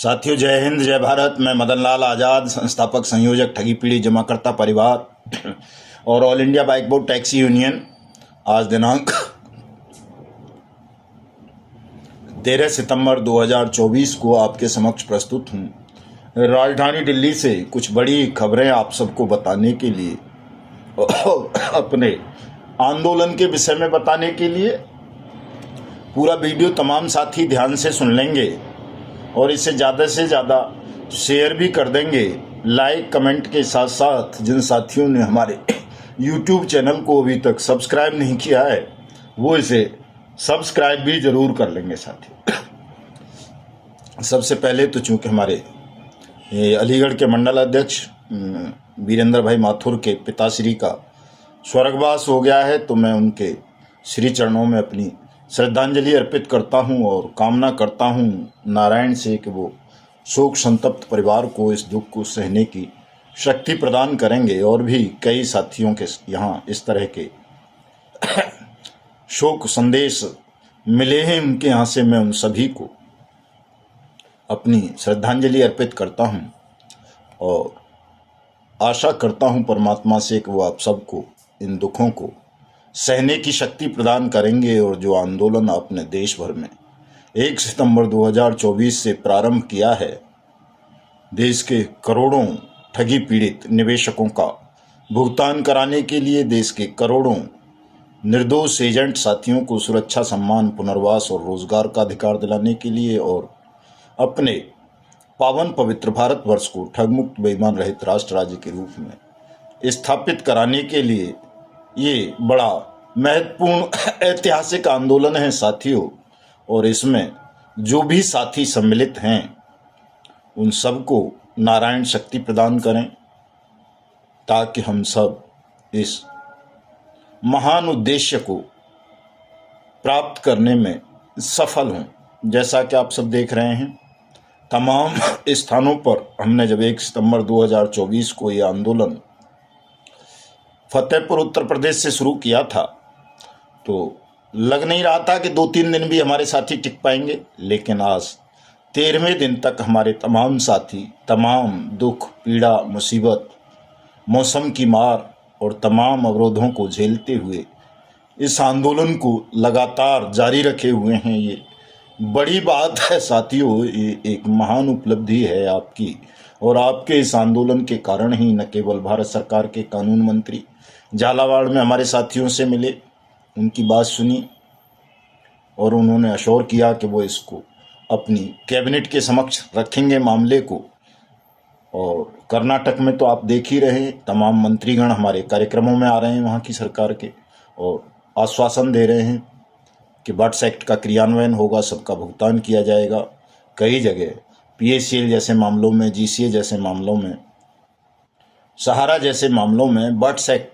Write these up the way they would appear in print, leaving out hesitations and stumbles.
साथियों, जय हिंद, जय भारत। मैं मदन लाल आज़ाद, संस्थापक संयोजक ठगी पीढ़ी जमाकर्ता परिवार और all India bike board taxi union. आज दिनांक 13 सितंबर 2024 को आपके समक्ष प्रस्तुत हूँ। राजधानी दिल्ली से कुछ बड़ी खबरें आप सबको बताने के लिए, अपने आंदोलन के विषय में बताने के लिए। पूरा वीडियो तमाम साथी ध्यान से सुन लेंगे और इसे ज़्यादा से ज़्यादा शेयर भी कर देंगे। लाइक कमेंट के साथ साथ जिन साथियों ने हमारे YouTube चैनल को अभी तक सब्सक्राइब नहीं किया है वो इसे सब्सक्राइब भी ज़रूर कर लेंगे साथी। सबसे पहले तो चूँकि हमारे अलीगढ़ के मंडल अध्यक्ष वीरेंद्र भाई माथुर के पिताश्री का स्वर्गवास हो गया है, तो मैं उनके श्री चरणों में अपनी श्रद्धांजलि अर्पित करता हूं और कामना करता हूं नारायण से कि वो शोक संतप्त परिवार को इस दुख को सहने की शक्ति प्रदान करेंगे। और भी कई साथियों के यहाँ इस तरह के शोक संदेश मिले हैं, उनके यहाँ से मैं उन सभी को अपनी श्रद्धांजलि अर्पित करता हूं और आशा करता हूं परमात्मा से कि वो आप सबको इन दुखों को सहने की शक्ति प्रदान करेंगे। और जो आंदोलन आपने देश भर में 1 सितंबर 2024 से प्रारंभ किया है, देश के करोड़ों ठगी पीड़ित निवेशकों का भुगतान कराने के लिए, देश के करोड़ों निर्दोष एजेंट साथियों को सुरक्षा, सम्मान, पुनर्वास और रोजगार का अधिकार दिलाने के लिए, और अपने पावन पवित्र भारतवर्ष को ठगमुक्त बेईमान रहित राष्ट्र राज्य के रूप में स्थापित कराने के लिए ये बड़ा महत्वपूर्ण ऐतिहासिक आंदोलन है साथियों। और इसमें जो भी साथी सम्मिलित हैं उन सबको नारायण शक्ति प्रदान करें ताकि हम सब इस महान उद्देश्य को प्राप्त करने में सफल हों। जैसा कि आप सब देख रहे हैं, तमाम स्थानों पर हमने जब 1 सितंबर 2024 को ये आंदोलन फतेहपुर उत्तर प्रदेश से शुरू किया था, तो लग नहीं रहा था कि 2-3 दिन भी हमारे साथी टिक पाएंगे, लेकिन आज 13वें दिन तक हमारे तमाम साथी तमाम दुख, पीड़ा, मुसीबत, मौसम की मार और तमाम अवरोधों को झेलते हुए इस आंदोलन को लगातार जारी रखे हुए हैं। ये बड़ी बात है साथियों, ये एक महान उपलब्धि है आपकी। और आपके इस आंदोलन के कारण ही न केवल भारत सरकार के कानून मंत्री झालावाड़ में हमारे साथियों से मिले, उनकी बात सुनी और उन्होंने अश्योर किया कि वो इसको अपनी कैबिनेट के समक्ष रखेंगे मामले को। और कर्नाटक में तो आप देख ही रहे, तमाम मंत्रीगण हमारे कार्यक्रमों में आ रहे हैं वहाँ की सरकार के, और आश्वासन दे रहे हैं कि बट्स एक्ट का क्रियान्वयन होगा, सबका भुगतान किया जाएगा। कई जगह PACL जैसे मामलों में, GCA जैसे मामलों में, सहारा जैसे मामलों में बट्स एक्ट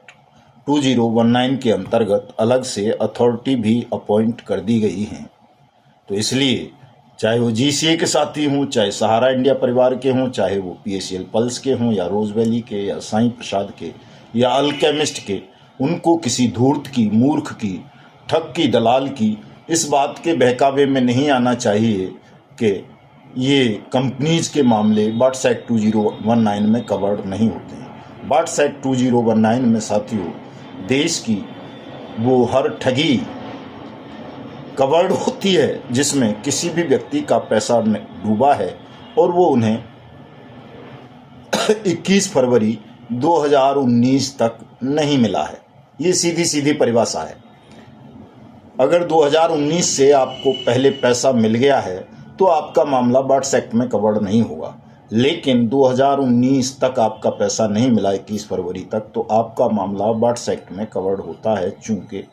2019 के अंतर्गत अलग से अथॉरिटी भी अपॉइंट कर दी गई हैं। तो इसलिए चाहे वो GCA के साथी हों, चाहे सहारा इंडिया परिवार के हों, चाहे वो PACL पल्स के हों, या रोज वैली के, या साईं प्रसाद के, या अल्केमिस्ट के, उनको किसी धूर्त की, मूर्ख की, ठग की, दलाल की इस बात के बहकावे में नहीं आना चाहिए कि ये कंपनीज के मामले बट्स एक्ट 2019 में कवर्ड नहीं होते हैं। बट्स एक्ट 2019 में साथियों देश की वो हर ठगी कवर्ड होती है जिसमें किसी भी व्यक्ति का पैसा डूबा है और वो उन्हें 21 फरवरी 2019 तक नहीं मिला है। ये सीधी सीधी परिभाषा है। अगर 2019 से आपको पहले पैसा मिल गया है तो आपका मामला बट्स एक्ट में कवर्ड नहीं होगा, लेकिन 2019 तक आपका पैसा नहीं मिला 21 फरवरी तक, तो आपका मामला बट्स एक्ट में कवर्ड होता है। चूंकि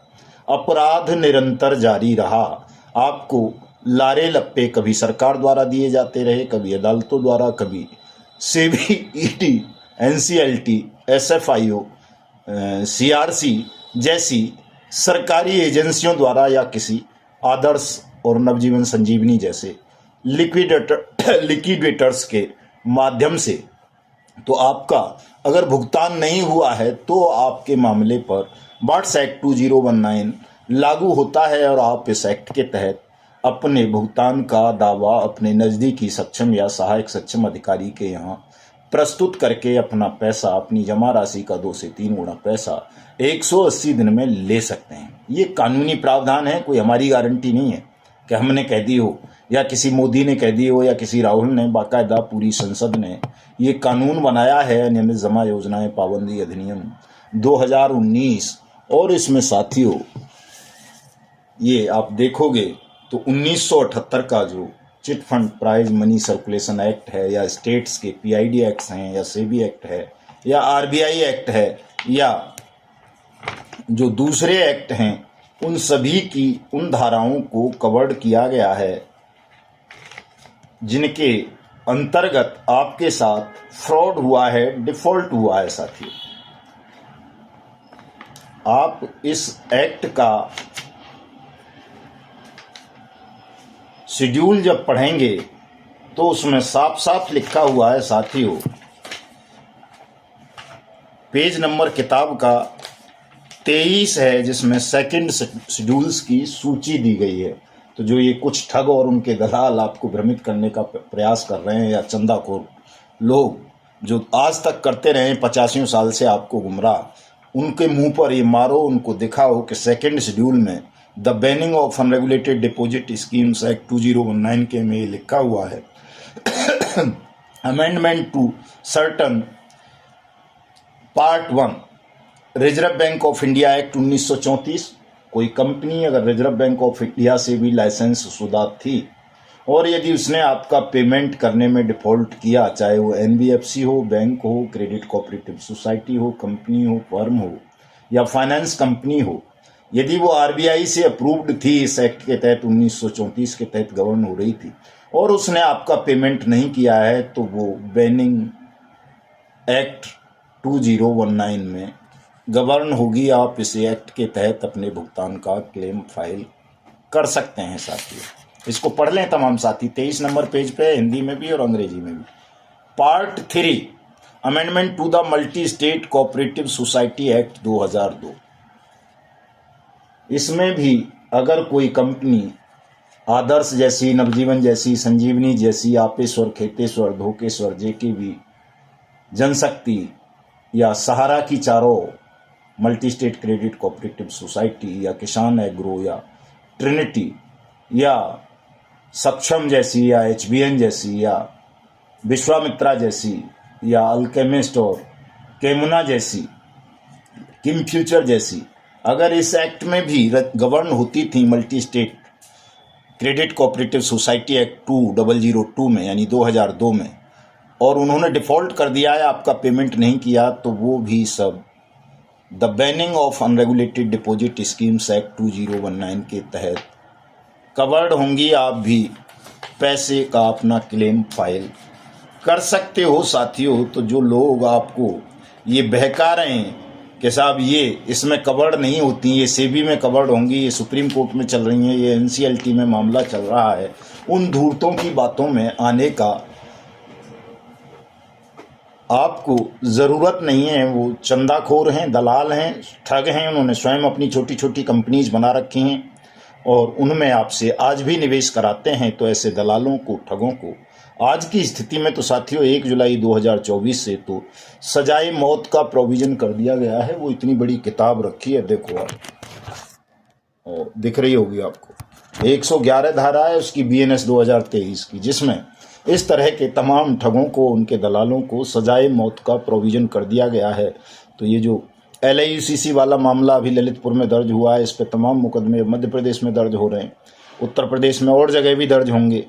अपराध निरंतर जारी रहा, आपको लारे लप्पे कभी सरकार द्वारा दिए जाते रहे, कभी अदालतों द्वारा, कभी SEBI, ED, NCLT, SFIO, CRC जैसी सरकारी एजेंसियों द्वारा, या किसी आदर्श और नवजीवन संजीवनी जैसे लिक्विडेटर्स के माध्यम से। तो आपका अगर भुगतान नहीं हुआ है तो आपके मामले पर बट्स एक्ट 2019 लागू होता है और आप इस एक्ट के तहत अपने भुगतान का दावा अपने नज़दीकी सक्षम या सहायक सक्षम अधिकारी के यहाँ प्रस्तुत करके अपना पैसा, अपनी जमा राशि का 2 से 3 गुना पैसा 180 दिन में ले सकते हैं। ये कानूनी प्रावधान है, कोई हमारी गारंटी नहीं है कि हमने कह दी हो या किसी मोदी ने कह दी हो या किसी राहुल ने, बाकायदा पूरी संसद ने ये कानून बनाया है, नियमित जमा योजनाएं पाबंदी अधिनियम 2019। और इसमें साथियों ये आप देखोगे तो 1978 का जो chit fund prize money circulation act है, या स्टेट्स के पीआईडी एक्ट हैं, या सेबी एक्ट है, या आरबीआई एक्ट है, या जो दूसरे एक्ट हैं, उन सभी की उन धाराओं को कवर्ड किया गया है जिनके अंतर्गत आपके साथ फ्रॉड हुआ है, डिफॉल्ट हुआ है। साथियों आप इस एक्ट का शेड्यूल जब पढ़ेंगे तो उसमें साफ साफ लिखा हुआ है साथियों, पेज नंबर किताब का 23 है, जिसमें सेकंड शेड्यूल्स की सूची दी गई है। तो जो ये कुछ ठग और उनके दलाल आपको भ्रमित करने का प्रयास कर रहे हैं, या चंदाखोर लोग जो आज तक करते रहे 85 साल से आपको गुमराह, उनके मुंह पर ये मारो, उनको दिखाओ कि सेकंड शेड्यूल में the banning of unregulated deposit schemes act 2019 के में ये लिखा हुआ है amendment to certain part 1 reserve bank of India act 1934। कोई कंपनी अगर रिजर्व बैंक ऑफ इंडिया से भी लाइसेंस शुदा थी और यदि उसने आपका पेमेंट करने में डिफॉल्ट किया, चाहे वो एनबीएफसी हो, बैंक हो, क्रेडिट कोऑपरेटिव सोसाइटी हो, कंपनी हो, फर्म हो, या फाइनेंस कंपनी हो, यदि वो आरबीआई से अप्रूव्ड थी, इस एक्ट के तहत 1934 के तहत गवर्न हो रही थी, और उसने आपका पेमेंट नहीं किया है, तो वो बैनिंग एक्ट 2019 में गवर्न होगी। आप इस एक्ट के तहत अपने भुगतान का क्लेम फाइल कर सकते हैं। साथियों इसको पढ़ लें तमाम साथी, 23 नंबर पेज पे, हिंदी में भी और अंग्रेजी में भी। Part 3 amendment to the multi state cooperative society act 2002। इसमें भी अगर कोई कंपनी आदर्श जैसी, नवजीवन जैसी, संजीवनी जैसी, आपेश्वर, खेतेश्वर, धोकेश्वर, जेकेबी, जनशक्ति या सहारा की चारों multi state credit cooperative society, या किसान एग्रो, या ट्रिनिटी, या सक्षम जैसी, या एचबीएन जैसी, या विश्वामित्रा जैसी, या अल्केमिस्ट और केमुना जैसी, किम फ्यूचर जैसी, अगर इस एक्ट में भी गवर्न होती थी multi state credit cooperative society act 2002 में, यानी 2002 में, और उन्होंने डिफॉल्ट कर दिया है, आपका पेमेंट नहीं किया, तो वो भी सब the banning of unregulated deposit schemes act 2019 के तहत कवर्ड होंगी। आप भी पैसे का अपना क्लेम फाइल कर सकते हो। साथियों तो जो लोग आपको ये बहका रहे हैं कि साहब ये इसमें कवर्ड नहीं होती, ये सेबी में कवर्ड होंगी, ये सुप्रीम कोर्ट में चल रही हैं, ये एनसीएलटी में मामला चल रहा है, उन धूर्तों की बातों में आने का आपको ज़रूरत नहीं है। वो चंदाखोर हैं, दलाल हैं, ठग हैं, उन्होंने स्वयं अपनी छोटी छोटी कंपनीज बना रखी हैं और उनमें आपसे आज भी निवेश कराते हैं। तो ऐसे दलालों को, ठगों को आज की स्थिति में तो साथियों 1 जुलाई 2024 से तो सजाए मौत का प्रोविज़न कर दिया गया है। वो इतनी बड़ी किताब रखी है, देखो आप, और दिख रही होगी आपको, 111 धारा है उसकी बीएनएस 2023 की, जिसमें इस तरह के तमाम ठगों को, उनके दलालों को सजाए मौत का प्रोविज़न कर दिया गया है। तो ये जो LIUCC वाला मामला अभी ललितपुर में दर्ज हुआ है, इस पे तमाम मुकदमे मध्य प्रदेश में दर्ज हो रहे हैं, उत्तर प्रदेश में और जगह भी दर्ज होंगे।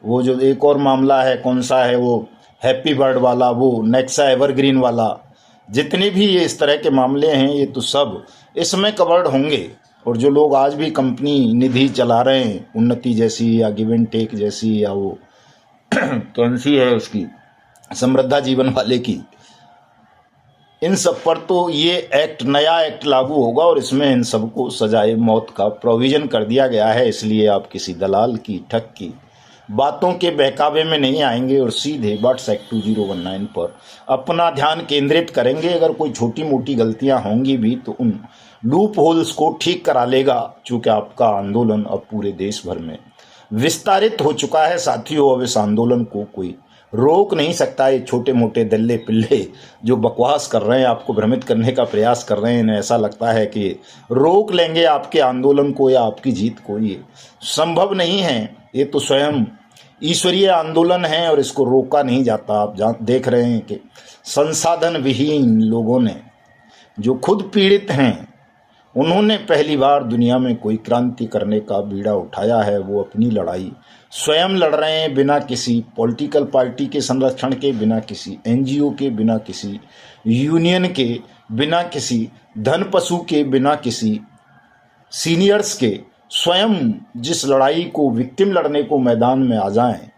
वो जो एक और मामला है, कौन सा है वो, हैप्पी बर्ड वाला, वो नेक्सा एवरग्रीन वाला, जितने भी ये इस तरह के मामले हैं, ये तो सब इसमें कवर्ड होंगे। और जो लोग आज भी कंपनी निधि चला रहे हैं, उन्नति जैसी, या गिव एंड टेक जैसी, या वो कौन सी है उसकी, समृद्धा जीवन वाले की, इन सब पर तो ये एक्ट, नया एक्ट लागू होगा और इसमें इन सबको सजाए मौत का प्रोविज़न कर दिया गया है। इसलिए आप किसी दलाल की, ठग की बातों के बहकावे में नहीं आएंगे और सीधे बट्स एक्ट 2019 पर अपना ध्यान केंद्रित करेंगे। अगर कोई छोटी मोटी गलतियां होंगी भी तो उन लूप होल्स को ठीक करा लेगा, चूँकि आपका आंदोलन अब पूरे देश भर में विस्तारित हो चुका है साथियों। अब इस आंदोलन को कोई रोक नहीं सकता। ये छोटे मोटे दल्ले पिल्ले जो बकवास कर रहे हैं, आपको भ्रमित करने का प्रयास कर रहे हैं, इन्हें ऐसा लगता है कि रोक लेंगे आपके आंदोलन को या आपकी जीत को। ये संभव नहीं है। ये तो स्वयं ईश्वरीय आंदोलन है और इसको रोका नहीं जाता। आप देख रहे हैं कि संसाधन विहीन लोगों ने, जो खुद पीड़ित हैं, उन्होंने पहली बार दुनिया में कोई क्रांति करने का बीड़ा उठाया है। वो अपनी लड़ाई स्वयं लड़ रहे हैं, बिना किसी पॉलिटिकल पार्टी के संरक्षण के, बिना किसी एनजीओ के, बिना किसी यूनियन के, बिना किसी धन पशु के, बिना किसी सीनियर्स के। स्वयं जिस लड़ाई को विक्टिम लड़ने को मैदान में आ जाएं,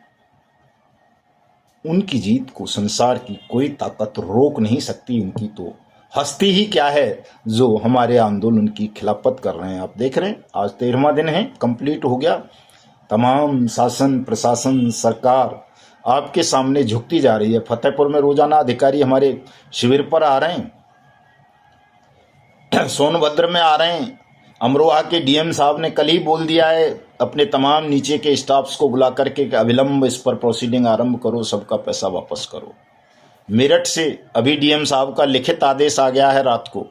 उनकी जीत को संसार की कोई ताकत रोक नहीं सकती। इनकी तो हस्ती ही क्या है जो हमारे आंदोलन की खिलाफत कर रहे हैं। आप देख रहे हैं आज 13वां दिन है, कंप्लीट हो गया। तमाम शासन प्रशासन सरकार आपके सामने झुकती जा रही है। फतेहपुर में रोजाना अधिकारी हमारे शिविर पर आ रहे हैं, सोनभद्र में आ रहे हैं। अमरोहा के डीएम साहब ने कल ही बोल दिया है अपने तमाम नीचे के स्टाफ्स को बुला करके कि अविलंब इस पर प्रोसीडिंग आरंभ करो, सबका पैसा वापस करो। मेरठ से अभी डीएम साहब का लिखित आदेश आ गया है रात को।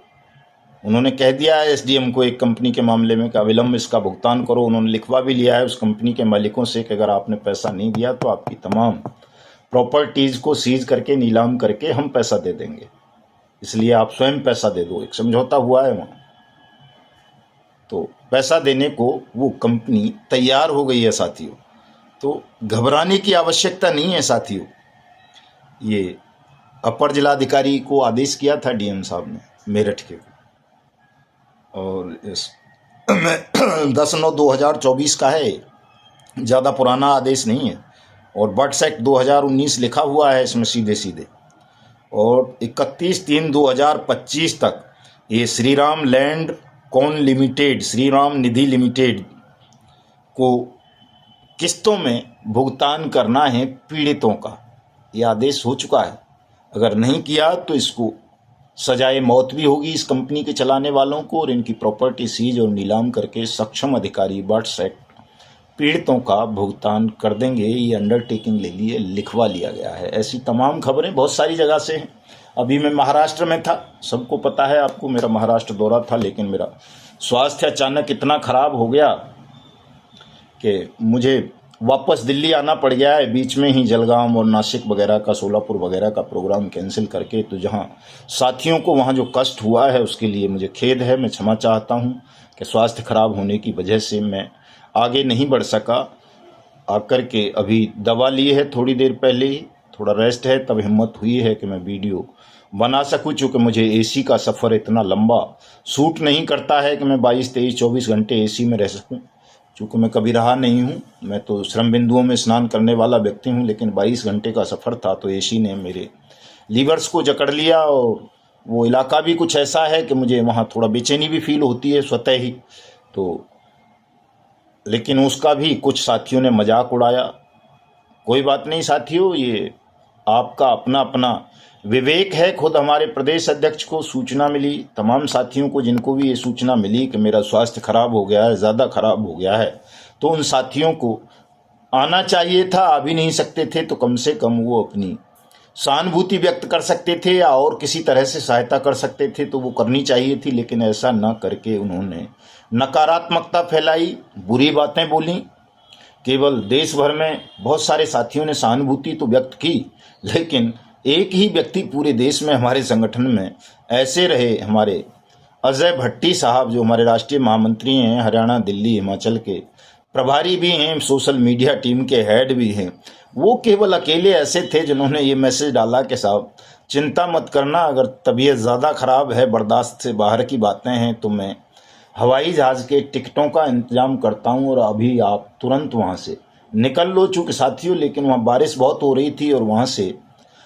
उन्होंने कह दिया है एसडीएम को एक कंपनी के मामले में कि अविलंब इसका भुगतान करो। उन्होंने लिखवा भी लिया है उस कंपनी के मालिकों से कि अगर आपने पैसा नहीं दिया तो आपकी तमाम प्रॉपर्टीज को सीज करके नीलाम करके हम पैसा दे देंगे, इसलिए आप स्वयं पैसा दे दो। एक समझौता हुआ है वहाँ, तो पैसा देने को वो कंपनी तैयार हो गई है साथियों। तो घबराने की आवश्यकता नहीं है साथियों। ये अपर जिलाधिकारी को आदेश किया था डीएम साहब ने मेरठ के, और इस 10/9/2024 का है, ज़्यादा पुराना आदेश नहीं है। और बर्ड्स एक्ट 2019 लिखा हुआ है इसमें सीधे सीधे। और 31/3/2025 तक ये Shri Ram land con limited, Shri Ram Nidhi limited को किस्तों में भुगतान करना है पीड़ितों का। ये आदेश हो चुका है। अगर नहीं किया तो इसको सजाए मौत भी होगी इस कंपनी के चलाने वालों को, और इनकी प्रॉपर्टी सीज और नीलाम करके सक्षम अधिकारी बर्ड्स एक्ट पीड़ितों का भुगतान कर देंगे। ये अंडरटेकिंग ले लिए, लिखवा लिया गया है। ऐसी तमाम खबरें बहुत सारी जगह से हैं। अभी मैं महाराष्ट्र में था, सबको पता है आपको, मेरा महाराष्ट्र दौरा था, लेकिन मेरा स्वास्थ्य अचानक इतना खराब हो गया कि मुझे वापस दिल्ली आना पड़ गया है। बीच में ही जलगांव और नासिक वगैरह का, सोलापुर वगैरह का प्रोग्राम कैंसिल करके। तो जहां साथियों को वहां जो कष्ट हुआ है उसके लिए मुझे खेद है। मैं क्षमा चाहता हूं कि स्वास्थ्य खराब होने की वजह से मैं आगे नहीं बढ़ सका। आकर के अभी दवा ली है थोड़ी देर पहले ही, थोड़ा रेस्ट है, तब हिम्मत हुई है कि मैं वीडियो बना सकूं। चूँकि मुझे एसी का सफ़र इतना लंबा सूट नहीं करता है कि मैं 22, 23, 24 घंटे एसी में रह सकूं। चूँकि मैं कभी रहा नहीं हूँ, मैं तो श्रम बिंदुओं में स्नान करने वाला व्यक्ति हूँ, लेकिन 22 घंटे का सफ़र था तो एसी ने मेरे लीवर्स को जकड़ लिया। और वो इलाका भी कुछ ऐसा है कि मुझे वहाँ थोड़ा बेचैनी भी फील होती है स्वतः ही। तो लेकिन उसका भी कुछ साथियों ने मजाक उड़ाया। कोई बात नहीं साथियों, ये आपका अपना अपना विवेक है। खुद हमारे प्रदेश अध्यक्ष को सूचना मिली, तमाम साथियों को जिनको भी ये सूचना मिली कि मेरा स्वास्थ्य खराब हो गया है, ज़्यादा खराब हो गया है, तो उन साथियों को आना चाहिए था। आ भी नहीं सकते थे तो कम से कम वो अपनी सहानुभूति व्यक्त कर सकते थे या और किसी तरह से सहायता कर सकते थे, तो वो करनी चाहिए थी। लेकिन ऐसा न करके उन्होंने नकारात्मकता फैलाई, बुरी बातें बोली। केवल देश भर में बहुत सारे साथियों ने सहानुभूति तो व्यक्त की, लेकिन एक ही व्यक्ति पूरे देश में हमारे संगठन में ऐसे रहे, हमारे अजय भट्टी साहब, जो हमारे राष्ट्रीय महामंत्री हैं, हरियाणा, दिल्ली, हिमाचल के प्रभारी भी हैं, सोशल मीडिया टीम के हेड भी हैं। वो केवल अकेले ऐसे थे जिन्होंने ये मैसेज डाला कि साहब चिंता मत करना, अगर तबीयत ज़्यादा ख़राब है, बर्दाश्त से बाहर की बातें हैं, तो मैं हवाई जहाज़ के टिकटों का इंतजाम करता हूं और अभी आप तुरंत वहां से निकल लो। चूँकि साथियों लेकिन वहां बारिश बहुत हो रही थी और वहां से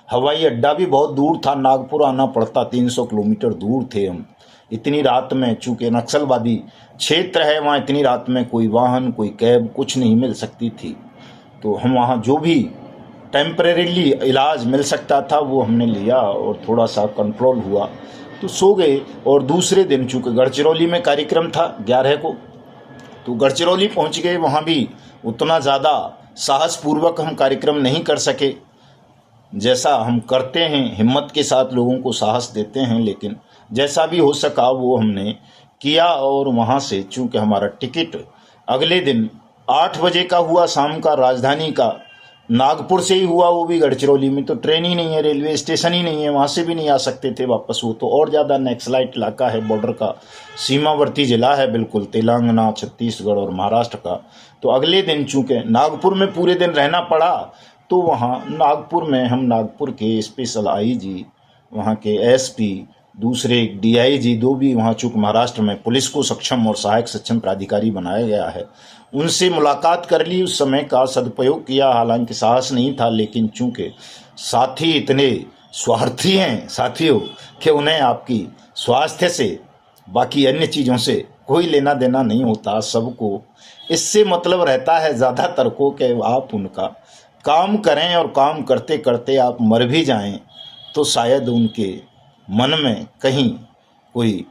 हवाई अड्डा भी बहुत दूर था, नागपुर आना पड़ता, 300 किलोमीटर दूर थे हम। इतनी रात में, चूँकि नक्सलवादी क्षेत्र है वहाँ, इतनी रात में कोई वाहन, कोई कैब कुछ नहीं मिल सकती थी। तो हम वहाँ जो भी टेम्परेरीली इलाज मिल सकता था वो हमने लिया और थोड़ा सा कंट्रोल हुआ तो सो गए। और दूसरे दिन चूँकि गढ़चिरौली में कार्यक्रम था 11 को, तो गढ़चिरौली पहुँच गए। वहाँ भी उतना ज़्यादा साहसपूर्वक हम कार्यक्रम नहीं कर सके जैसा हम करते हैं, हिम्मत के साथ लोगों को साहस देते हैं, लेकिन जैसा भी हो सका वो हमने किया। और वहाँ से चूँकि हमारा टिकट अगले दिन 8 बजे का हुआ शाम का, राजधानी का, नागपुर से ही हुआ, वो भी गढ़चिरौली में तो ट्रेन ही नहीं है, रेलवे स्टेशन ही नहीं है, वहाँ से भी नहीं आ सकते थे वापस। वो तो और ज़्यादा नक्सलाइट इलाका है, बॉर्डर का सीमावर्ती जिला है बिल्कुल, तेलंगाना, छत्तीसगढ़ और महाराष्ट्र का। तो अगले दिन चूँकि नागपुर में पूरे दिन रहना पड़ा, तो वहाँ नागपुर में हम नागपुर के स्पेशल आईजी, वहाँ के एसपी, दूसरे डीआईजी, दो भी वहाँ चूँकि महाराष्ट्र में पुलिस को सक्षम और सहायक सक्षम प्राधिकारी बनाया गया है, उनसे मुलाकात कर ली। उस समय का सदुपयोग किया, हालांकि साहस नहीं था, लेकिन चूँकि साथी इतने स्वार्थी हैं साथियों कि उन्हें आपकी स्वास्थ्य से, बाकी अन्य चीज़ों से कोई लेना देना नहीं होता। सबको इससे मतलब रहता है ज़्यादातर को कि आप उनका काम करें, और काम करते करते आप मर भी जाएं तो शायद उनके मन में कहीं कोई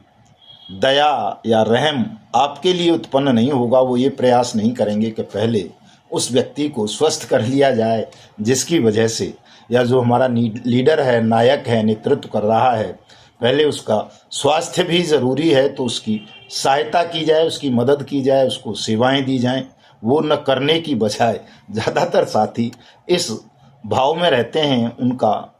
दया या रहम आपके लिए उत्पन्न नहीं होगा। वो ये प्रयास नहीं करेंगे कि पहले उस व्यक्ति को स्वस्थ कर लिया जाए, जिसकी वजह से, या जो हमारा लीडर है, नायक है, नेतृत्व कर रहा है, पहले उसका स्वास्थ्य भी ज़रूरी है, तो उसकी सहायता की जाए, उसकी मदद की जाए, उसको सेवाएं दी जाएं। वो न करने की बजाय ज़्यादातर साथी इस भाव में रहते हैं। उनका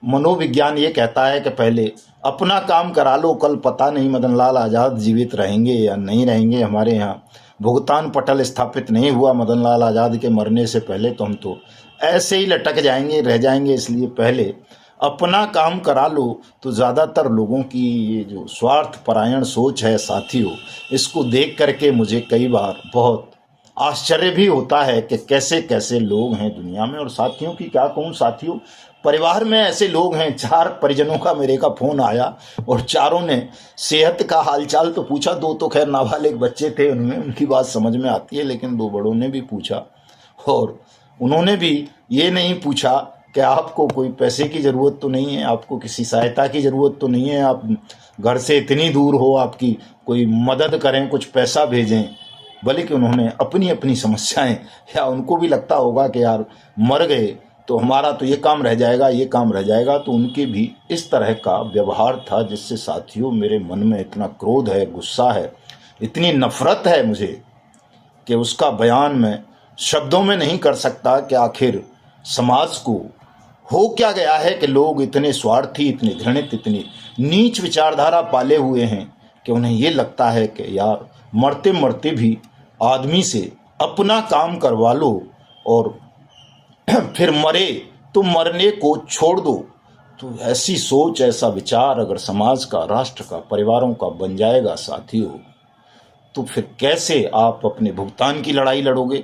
मनोविज्ञान ये कहता है कि पहले अपना काम करा लो, कल पता नहीं मदन लाल आज़ाद जीवित रहेंगे या नहीं रहेंगे। हमारे यहाँ भुगतान पटल स्थापित नहीं हुआ मदन लाल आज़ाद के मरने से पहले, तो हम तो ऐसे ही लटक जाएंगे, रह जाएंगे। इसलिए पहले अपना काम करा लो। तो ज़्यादातर लोगों की ये जो स्वार्थ परायण सोच है साथियों, इसको देख करके मुझे कई बार बहुत आश्चर्य भी होता है कि कैसे कैसे लोग हैं दुनिया में। और साथियों की क्या कहूँ साथियों, परिवार में ऐसे लोग हैं, 4 परिजनों का मेरे का फ़ोन आया और चारों ने सेहत का हालचाल तो पूछा। 2 तो खैर नाबालिग बच्चे थे, उनमें उनकी बात समझ में आती है, लेकिन 2 बड़ों ने भी पूछा। और उन्होंने भी ये नहीं पूछा कि आपको कोई पैसे की ज़रूरत तो नहीं है, आपको किसी सहायता की ज़रूरत तो नहीं है, आप घर से इतनी दूर हो, आपकी कोई मदद करें, कुछ पैसा भेजें। बल्कि उन्होंने अपनी अपनी समस्याएं, या उनको भी लगता होगा कि यार मर गए तो हमारा तो ये काम रह जाएगा, ये काम रह जाएगा। तो उनके भी इस तरह का व्यवहार था, जिससे साथियों मेरे मन में इतना क्रोध है, गुस्सा है, इतनी नफरत है मुझे कि उसका बयान मैं शब्दों में नहीं कर सकता कि आखिर समाज को हो क्या गया है कि लोग इतने स्वार्थी, इतने घृणित, इतनी नीच विचारधारा पाले हुए हैं कि उन्हें ये लगता है कि यार मरते मरते भी आदमी से अपना काम करवा लो और फिर मरे तो मरने को छोड़ दो। तो ऐसी सोच, ऐसा विचार अगर समाज का, राष्ट्र का, परिवारों का बन जाएगा साथियों, तो फिर कैसे आप अपने भुगतान की लड़ाई लड़ोगे,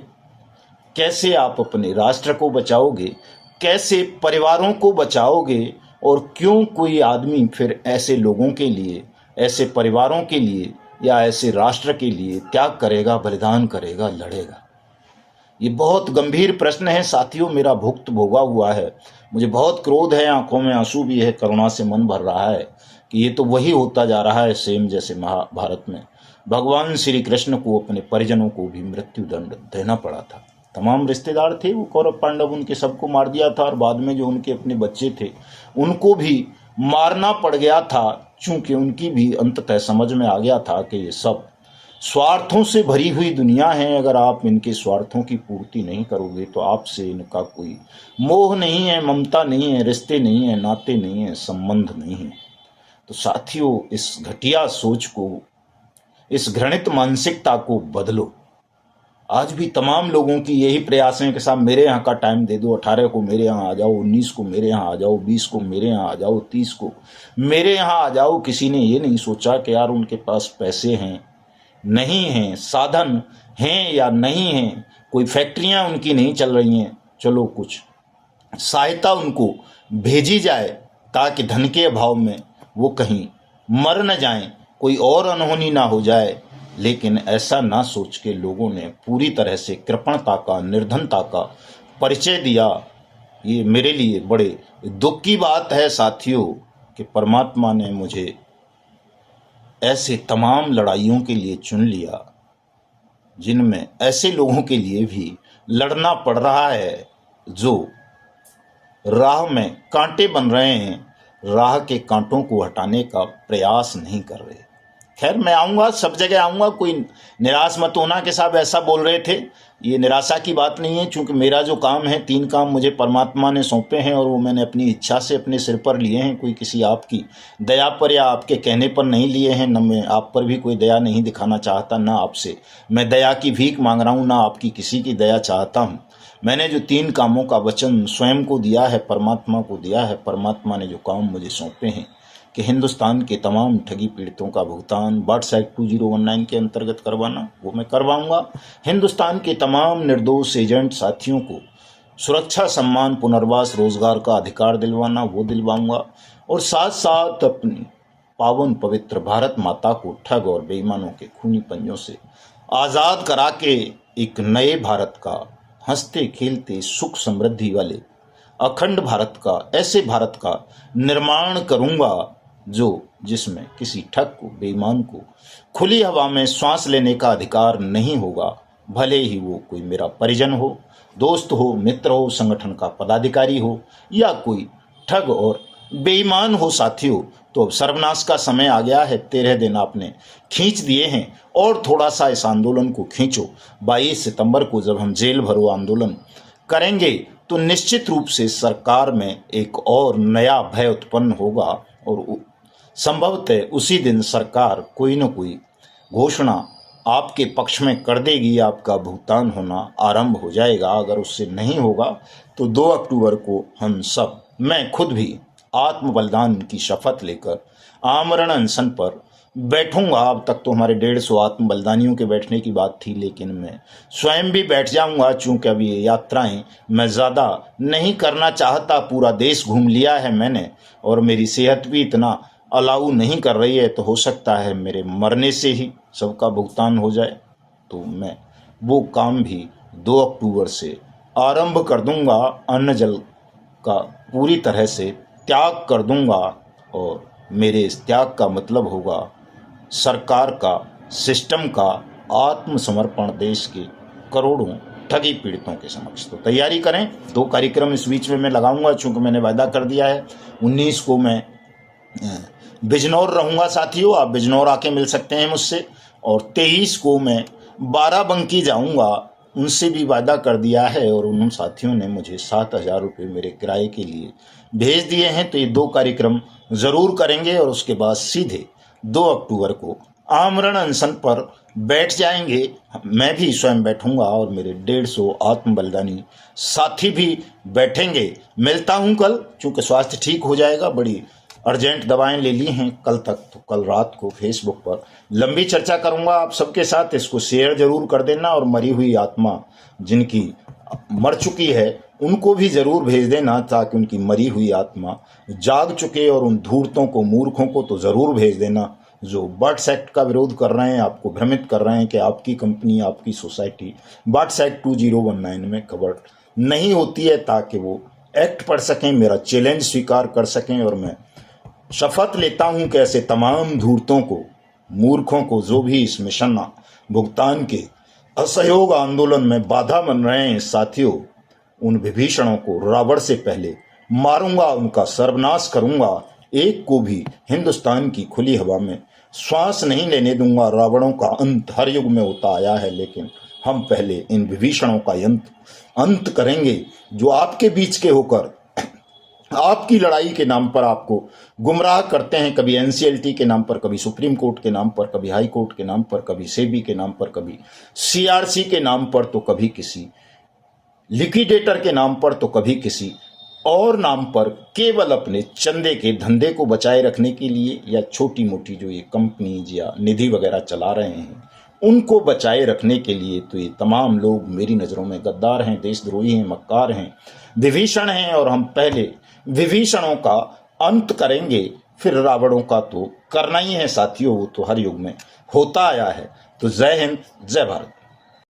कैसे आप अपने राष्ट्र को बचाओगे, कैसे परिवारों को बचाओगे। और क्यों कोई आदमी फिर ऐसे लोगों के लिए, ऐसे परिवारों के लिए या ऐसे राष्ट्र के लिए त्याग करेगा, बलिदान करेगा, लड़ेगा। ये बहुत गंभीर प्रश्न है साथियों, मेरा भुक्त भोगा हुआ है। मुझे बहुत क्रोध है, आंखों में आंसू भी है, करुणा से मन भर रहा है कि ये तो वही होता जा रहा है सेम जैसे महाभारत में भगवान श्री कृष्ण को अपने परिजनों को भी मृत्यु दंड देना पड़ा था। तमाम रिश्तेदार थे वो कौरव पांडव, उनके सबको मार दिया था, और बाद में जो उनके अपने बच्चे थे उनको भी मारना पड़ गया था, चूंकि उनकी भी अंततः समझ में आ गया था कि ये सब स्वार्थों से भरी हुई दुनिया है। अगर आप इनके स्वार्थों की पूर्ति नहीं करोगे तो आपसे इनका कोई मोह नहीं है, ममता नहीं है, रिश्ते नहीं है, नाते नहीं है, संबंध नहीं है। तो साथियों इस घटिया सोच को, इस घृणित मानसिकता को बदलो। आज भी तमाम लोगों की यही प्रयास है कि साहब मेरे यहाँ का टाइम दे दो, 18 को मेरे यहाँ आ जाओ, 19 को मेरे यहाँ आ जाओ, 20 को मेरे यहाँ आ जाओ, 30 को मेरे यहाँ आ जाओ। किसी ने ये नहीं सोचा कि यार उनके पास पैसे हैं, नहीं हैं, साधन हैं या नहीं हैं, कोई फैक्ट्रियाँ उनकी नहीं चल रही हैं, चलो कुछ सहायता उनको भेजी जाए ताकि धन के अभाव में वो कहीं मर न जाएं, कोई और अनहोनी ना हो जाए। लेकिन ऐसा ना सोच के लोगों ने पूरी तरह से कृपणता का, निर्धनता का परिचय दिया। ये मेरे लिए बड़े दुख की बात है साथियों कि परमात्मा ने मुझे ऐसे तमाम लड़ाइयों के लिए चुन लिया। जिनमें ऐसे लोगों के लिए भी लड़ना पड़ रहा है जो राह में कांटे बन रहे हैं, राह के कांटों को हटाने का प्रयास नहीं कर रहे। खैर, मैं आऊँगा, सब जगह आऊँगा, कोई निराश मत होना कि साहब ऐसा बोल रहे थे। ये निराशा की बात नहीं है, क्योंकि मेरा जो काम है, 3 काम मुझे परमात्मा ने सौंपे हैं और वो मैंने अपनी इच्छा से अपने सिर पर लिए हैं। कोई किसी आपकी दया पर या आपके कहने पर नहीं लिए हैं। न मैं आप पर भी कोई दया नहीं दिखाना चाहता, ना आपसे मैं दया की भीख मांग रहा हूँ, ना आपकी किसी की दया चाहता हूँ। मैंने जो 3 कामों का वचन स्वयं को दिया है, परमात्मा को दिया है, परमात्मा ने जो काम मुझे सौंपे हैं कि हिंदुस्तान के तमाम ठगी पीड़ितों का भुगतान बर्ड्स एक्ट 2019 के अंतर्गत करवाना, वो मैं करवाऊंगा। हिंदुस्तान के तमाम निर्दोष एजेंट साथियों को सुरक्षा, सम्मान, पुनर्वास, रोजगार का अधिकार दिलवाना, वो दिलवाऊंगा। और साथ साथ अपनी पावन पवित्र भारत माता को ठग और बेईमानों के खूनी पंजों से आज़ाद करा के एक नए भारत का, हंसते खेलते सुख समृद्धि वाले अखंड भारत का, ऐसे भारत का निर्माण करूंगा जिसमें किसी ठग को, बेईमान को खुली हवा में श्वास लेने का अधिकार नहीं होगा, भले ही वो कोई मेरा परिजन हो, दोस्त हो, मित्र हो, संगठन का पदाधिकारी हो या कोई ठग और बेईमान हो। साथियों, तो अब सर्वनाश का समय आ गया है। 13 दिन आपने खींच दिए हैं और थोड़ा सा इस आंदोलन को खींचो। 22 सितंबर को जब हम जेल भरो आंदोलन करेंगे तो निश्चित रूप से सरकार में एक और नया भय उत्पन्न होगा और संभवतः उसी दिन सरकार कोई न कोई घोषणा आपके पक्ष में कर देगी, आपका भुगतान होना आरंभ हो जाएगा। अगर उससे नहीं होगा तो 2 अक्टूबर को हम सब, मैं खुद भी आत्म बलिदान की शपथ लेकर आमरण अनशन पर बैठूंगा। अब तक तो हमारे 150 आत्म बलिदानियों के बैठने की बात थी, लेकिन मैं स्वयं भी बैठ जाऊंगा, चूंकि अभी ये यात्राएं मैं ज़्यादा नहीं करना चाहता। पूरा देश घूम लिया है मैंने और मेरी सेहत भी इतना अलाउ नहीं कर रही है, तो हो सकता है मेरे मरने से ही सबका भुगतान हो जाए। तो मैं वो काम भी 2 अक्टूबर से आरंभ कर दूंगा। अन्न जल का पूरी तरह से त्याग कर दूंगा और मेरे इस त्याग का मतलब होगा सरकार का, सिस्टम का आत्मसमर्पण देश के करोड़ों ठगी पीड़ितों के समक्ष। तो तैयारी करें, 2 कार्यक्रम इस बीच में मैं लगाऊंगा, चूंकि मैंने वायदा कर दिया है। 19 को मैं बिजनौर रहूंगा साथियों, आप बिजनौर आके मिल सकते हैं मुझसे। और 23 को मैं बाराबंकी जाऊंगा, उनसे भी वादा कर दिया है और उन साथियों ने मुझे 7,000 रुपये मेरे किराए के लिए भेज दिए हैं। तो ये 2 कार्यक्रम ज़रूर करेंगे और उसके बाद सीधे 2 अक्टूबर को आमरण अनशन पर बैठ जाएंगे। मैं भी स्वयं बैठूंगा और मेरे 150 आत्म बलिदानी साथी भी बैठेंगे। मिलता हूं कल, चूँकि स्वास्थ्य ठीक हो जाएगा। बड़ी अर्जेंट दवाएं ले ली हैं कल तक, तो कल रात को फेसबुक पर लंबी चर्चा करूंगा आप सबके साथ। इसको शेयर जरूर कर देना और मरी हुई आत्मा जिनकी मर चुकी है उनको भी जरूर भेज देना, ताकि उनकी मरी हुई आत्मा जाग चुके, और उन धूर्तों को, मूर्खों को तो जरूर भेज देना जो बर्ड्स एक्ट का विरोध कर रहे हैं, आपको भ्रमित कर रहे हैं कि आपकी कंपनी, आपकी सोसाइटी बर्ड्स एक्ट 2019 में कवर नहीं होती है, ताकि वो एक्ट पढ़ सकें, मेरा चैलेंज स्वीकार कर सकें। और मैं शपथ लेता हूं कि ऐसे तमाम धूर्तों को, मूर्खों को, जो भी इस मिशन भुगतान के असहयोग आंदोलन में बाधा बन रहे हैं साथियों, उन विभीषणों को रावण से पहले मारूंगा, उनका सर्वनाश करूंगा। एक को भी हिंदुस्तान की खुली हवा में श्वास नहीं लेने दूंगा। रावणों का अंत हर युग में होता आया है, लेकिन हम पहले इन विभीषणों का अंत करेंगे, जो आपके बीच के होकर आपकी लड़ाई के नाम पर आपको गुमराह करते हैं। कभी एनसीएलटी के नाम पर, कभी सुप्रीम कोर्ट के नाम पर, कभी हाई कोर्ट के नाम पर, कभी सेबी के नाम पर, कभी सीआरसी के नाम पर, तो कभी किसी लिक्विडेटर के नाम पर, तो कभी किसी और नाम पर, केवल अपने चंदे के धंधे को बचाए रखने के लिए, या छोटी मोटी जो ये कंपनीज या निधि वगैरह चला रहे हैं उनको बचाए रखने के लिए। तो ये तमाम लोग मेरी नज़रों में गद्दार हैं, देशद्रोही हैं, मक्कार हैं, विभीषण हैं। और हम पहले विभीषणों का अंत करेंगे, फिर रावणों का तो करना ही है साथियों, वो तो हर युग में होता आया है। तो जय हिंद, जय भारत।